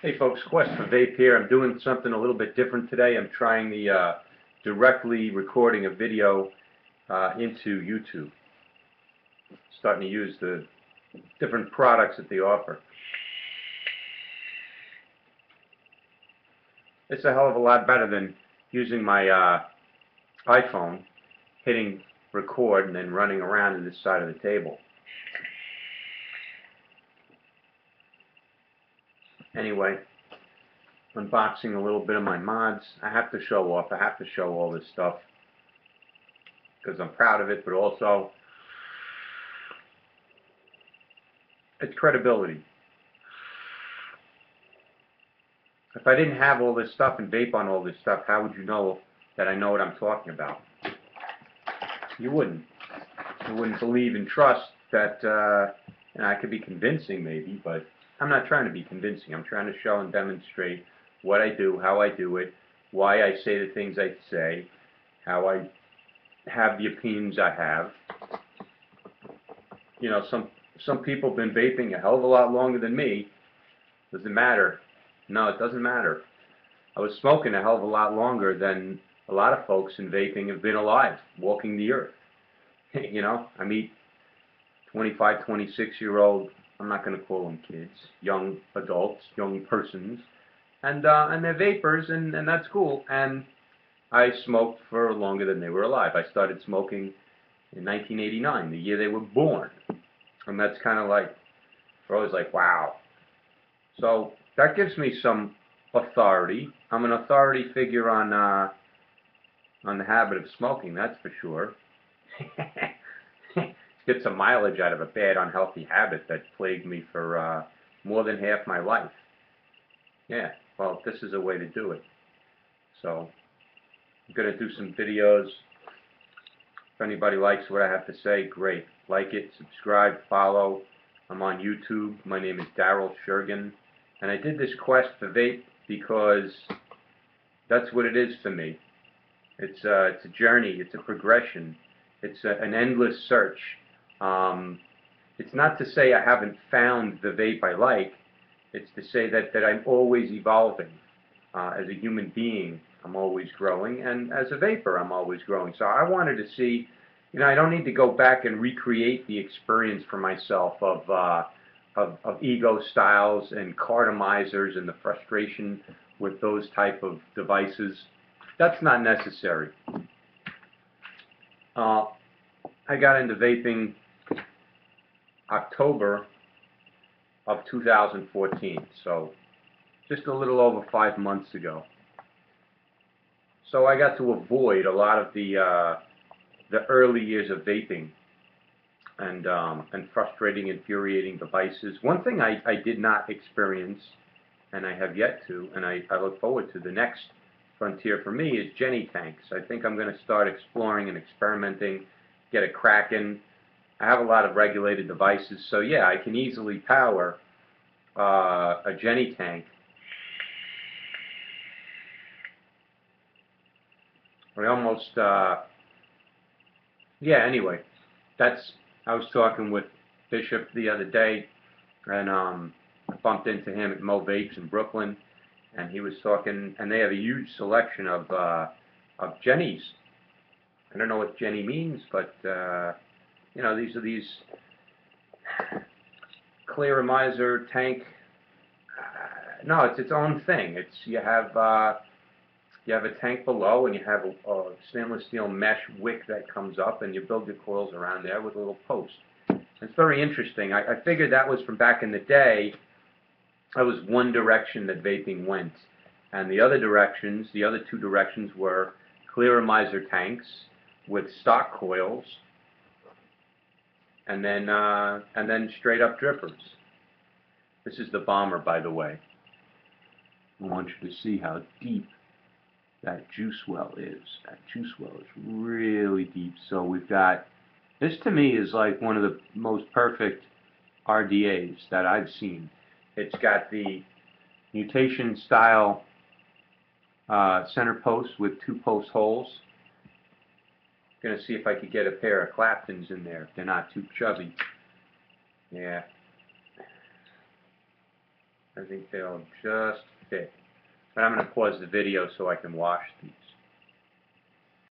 Hey folks, Quest4vape here. I'm doing something a little bit different today. I'm trying the directly recording a video into YouTube. Starting to use the different products that they offer. It's a hell of a lot better than using my iPhone, hitting record and then running around to this side of the table. Anyway, unboxing a little bit of my mods. I have to show off. I have to show all this stuff because I'm proud of it, but also it's credibility. If I didn't have all this stuff and vape on all this stuff, how would you know that I know what I'm talking about? You wouldn't. You wouldn't believe and trust that, and I could be convincing maybe, but I'm not trying to be convincing. I'm trying to show and demonstrate what I do, how I do it, why I say the things I say, how I have the opinions I have. You know, some people have been vaping a hell of a lot longer than me. Does it matter? No, it doesn't matter. I was smoking a hell of a lot longer than a lot of folks in vaping have been alive, walking the earth. You know, I meet 25, 26-year-old, I'm not going to call them kids, young adults, young persons, and they're vapors, and that's cool. And I smoked for longer than they were alive. I started smoking in 1989, the year they were born. And that's kind of like, we're always like, wow. So that gives me some authority. I'm an authority figure on the habit of smoking, that's for sure. Get some mileage out of a bad, unhealthy habit that plagued me for more than half my life. Yeah, well, this is a way to do it. So I'm going to do some videos. If anybody likes what I have to say, great. Like it, subscribe, follow. I'm on YouTube. My name is Daryl Shergan. And I did this Quest4vape because that's what it is for me. It's a journey. It's a progression. It's an endless search. It's not to say I haven't found the vape I like. It's to say that I'm always evolving. As a human being, I'm always growing, and as a vapor, I'm always growing. So I wanted to see, you know, I don't need to go back and recreate the experience for myself of ego styles and cartomizers and the frustration with those type of devices. That's not necessary. I got into vaping October of 2014, so just a little over 5 months ago. So I got to avoid a lot of the early years of vaping and frustrating, infuriating devices. One thing I did not experience, and I have yet to, and I look forward to, the next frontier for me is Jenny tanks. I think I'm going to start exploring and experimenting, get a crack in. I have a lot of regulated devices, so yeah, I can easily power a Jenny tank. I almost, yeah, anyway, I was talking with Bishop the other day, and I bumped into him at Mo Vapes in Brooklyn, and he was talking, and they have a huge selection of Jennies. I don't know what Jenny means, but you know, these are these clear miser tank. No, it's its own thing. It's you have a tank below, and you have a stainless steel mesh wick that comes up, and you build your coils around there with a little post. It's very interesting. I figured that was from back in the day. That was one direction that vaping went, and the other directions, the other two directions, were clear miser tanks with stock coils, and then straight up drippers. This is the bomber, by the way. I want you to see how deep that juice well is. That juice well is really deep. So we've got, this to me is like one of the most perfect RDAs that I've seen. It's got the mutation style center post with 2 post holes. I'm going to see if I could get a pair of Claptons in there if they're not too chubby. Yeah. I think they'll just fit. But I'm going to pause the video so I can wash these.